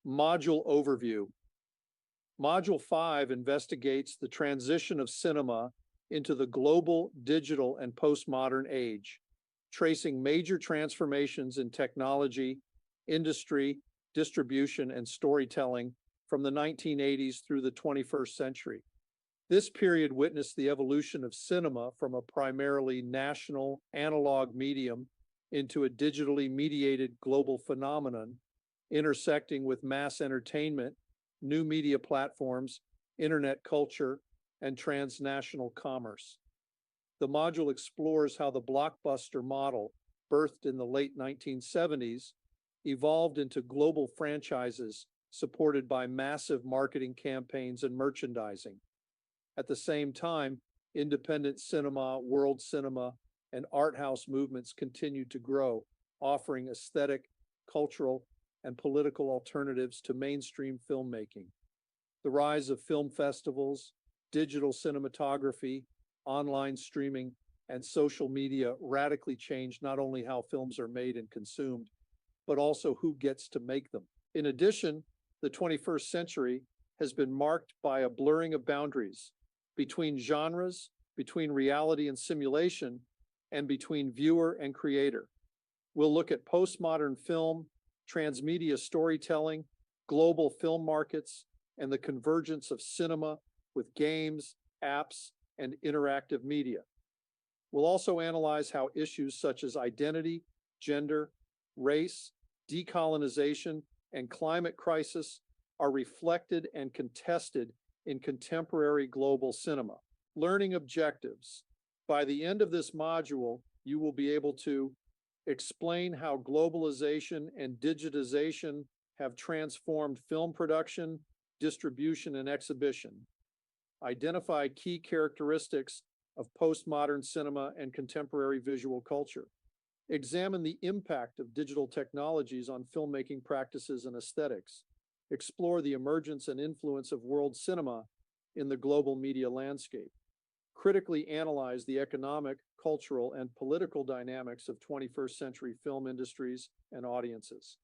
Module Overview. Module 5 investigates the transition of cinema into the global, digital, and postmodern age, tracing major transformations in technology, industry, distribution, and storytelling from the 1980s through the 21st century. This period witnessed the evolution of cinema from a primarily national analog medium into a digitally mediated global phenomenon, intersecting with mass entertainment, new media platforms, internet culture, and transnational commerce. The module explores how the blockbuster model, birthed in the late 1970s, evolved into global franchises supported by massive marketing campaigns and merchandising. At the same time, independent cinema, world cinema, and art house movements continued to grow, offering aesthetic, cultural, and political alternatives to mainstream filmmaking. The rise of film festivals, digital cinematography, online streaming, and social media radically changed not only how films are made and consumed, but also who gets to make them. In addition, the 21st century has been marked by a blurring of boundaries between genres, between reality and simulation, and between viewer and creator. We'll look at postmodern film, transmedia storytelling, global film markets, and the convergence of cinema with games, apps, and interactive media. We'll also analyze how issues such as identity, gender, race, decolonization, and climate crisis are reflected and contested in contemporary global cinema. Learning objectives. By the end of this module, you will be able to explain how globalization and digitization have transformed film production, distribution, and exhibition. Identify key characteristics of postmodern cinema and contemporary visual culture. Examine the impact of digital technologies on filmmaking practices and aesthetics. Explore the emergence and influence of world cinema in the global media landscape. Critically analyze the economic, cultural, and political dynamics of 21st century film industries and audiences.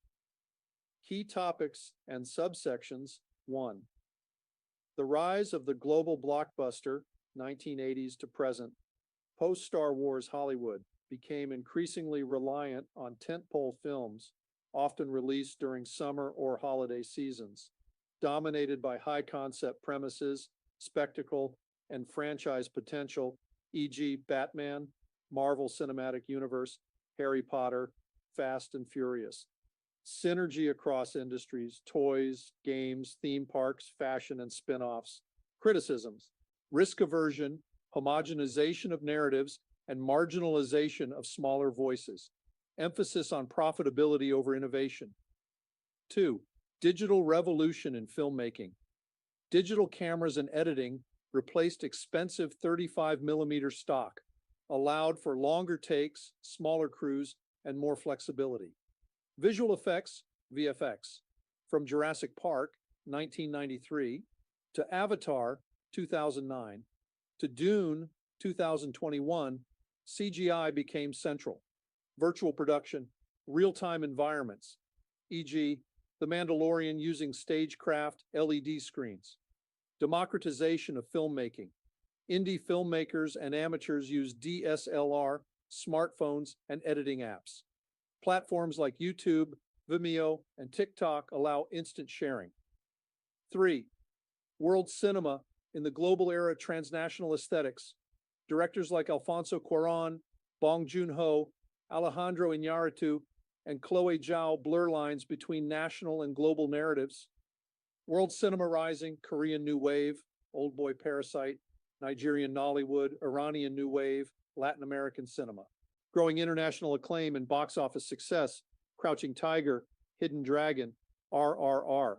Key topics and subsections. 1. The rise of the global blockbuster, 1980s to present. Post-Star Wars Hollywood became increasingly reliant on tentpole films, often released during summer or holiday seasons, dominated by high-concept premises, spectacle, and franchise potential, e.g. Batman, Marvel Cinematic Universe, Harry Potter, Fast and Furious. Synergy across industries, toys, games, theme parks, fashion, and spin-offs. Criticisms, risk aversion, homogenization of narratives, and marginalization of smaller voices. Emphasis on profitability over innovation. 2. Digital revolution in filmmaking. Digital cameras and editing replaced expensive 35mm stock, allowed for longer takes, smaller crews, and more flexibility. Visual effects, VFX, from Jurassic Park, 1993, to Avatar, 2009, to Dune, 2021, CGI became central. Virtual production, real-time environments, e.g., The Mandalorian using stagecraft LED screens. Democratization of filmmaking. Indie filmmakers and amateurs use DSLR, smartphones, and editing apps. Platforms like YouTube, Vimeo, and TikTok allow instant sharing. 3. World cinema in the global era of transnational aesthetics. Directors like Alfonso Cuarón, Bong Joon-ho, Alejandro Iñárritu, and Chloe Zhao blur lines between national and global narratives. World cinema rising, Korean New Wave, Old Boy Parasite, Nigerian Nollywood, Iranian New Wave, Latin American cinema. Growing international acclaim and box office success, Crouching Tiger, Hidden Dragon, RRR.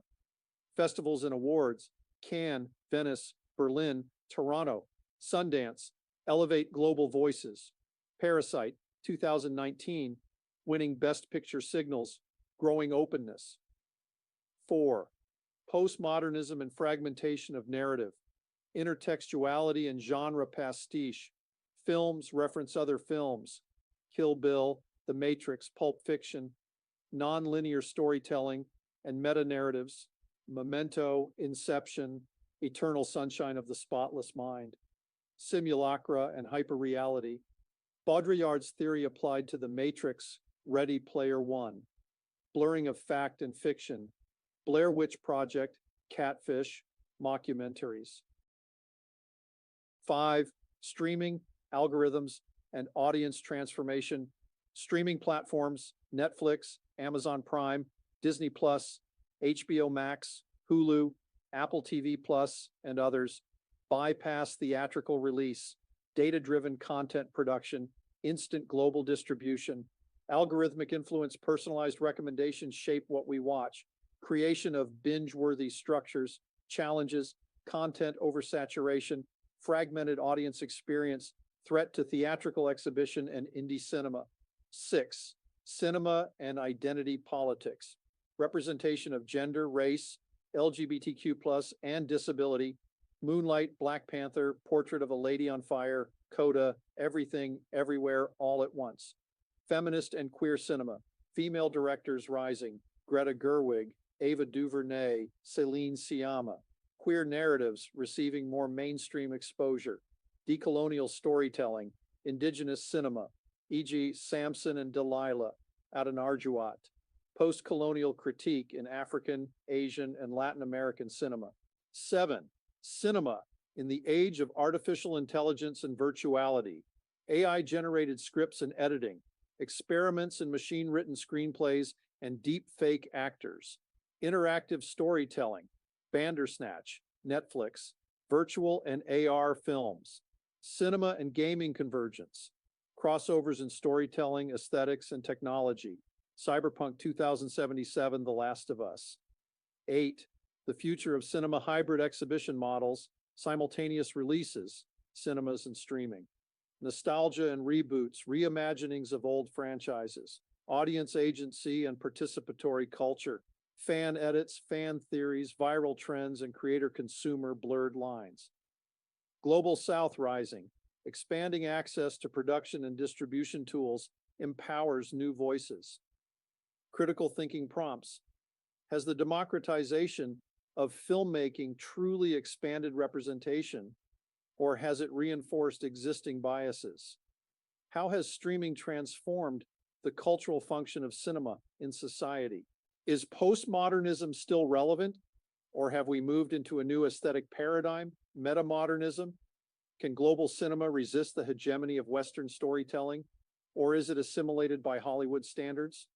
Festivals and awards, Cannes, Venice, Berlin, Toronto, Sundance, Elevate Global Voices. Parasite, 2019, winning Best Picture Signals, Growing Openness. 4. Postmodernism and fragmentation of narrative. Intertextuality and genre pastiche. Films reference other films. Kill Bill, The Matrix, Pulp Fiction. Non-linear storytelling, and meta-narratives, Memento, Inception, Eternal Sunshine of the Spotless Mind, simulacra and hyperreality, Baudrillard's theory applied to the Matrix, Ready Player One, blurring of fact and fiction, Blair Witch Project, Catfish, mockumentaries. 5. Streaming, algorithms, and audience transformation. Streaming platforms, Netflix, Amazon Prime, Disney Plus, HBO Max, Hulu, Apple TV Plus, and others bypass theatrical release, data-driven content production, instant global distribution, algorithmic influence, personalized recommendations shape what we watch, creation of binge-worthy structures, challenges, content oversaturation, fragmented audience experience, threat to theatrical exhibition and indie cinema. 6. Cinema and identity politics, representation of gender, race, LGBTQ+, and disability, Moonlight, Black Panther, Portrait of a Lady on Fire, Coda, Everything, Everywhere, All at Once. Feminist and queer cinema, female directors rising, Greta Gerwig, Ava DuVernay, Celine Sciamma. Queer narratives receiving more mainstream exposure, decolonial storytelling, indigenous cinema, e.g. Samson and Delilah, Adenarjuat, post-colonial critique in African, Asian, and Latin American cinema. 7. Cinema in the age of artificial intelligence and virtuality, AI-generated scripts and editing, experiments in machine-written screenplays and deep fake actors, interactive storytelling, Bandersnatch, Netflix, virtual and AR films, cinema and gaming convergence, crossovers in storytelling, aesthetics, and technology, Cyberpunk 2077, The Last of Us. 8. The future of cinema hybrid exhibition models, simultaneous releases, cinemas and streaming. Nostalgia and reboots, reimaginings of old franchises, audience agency and participatory culture, fan edits, fan theories, viral trends, and creator-consumer blurred lines. Global South rising, expanding access to production and distribution tools empowers new voices. Critical thinking prompts. Has the democratization of filmmaking truly expanded representation, or has it reinforced existing biases? How has streaming transformed the cultural function of cinema in society? Is postmodernism still relevant, or have we moved into a new aesthetic paradigm, metamodernism? Can global cinema resist the hegemony of Western storytelling, or is it assimilated by Hollywood standards?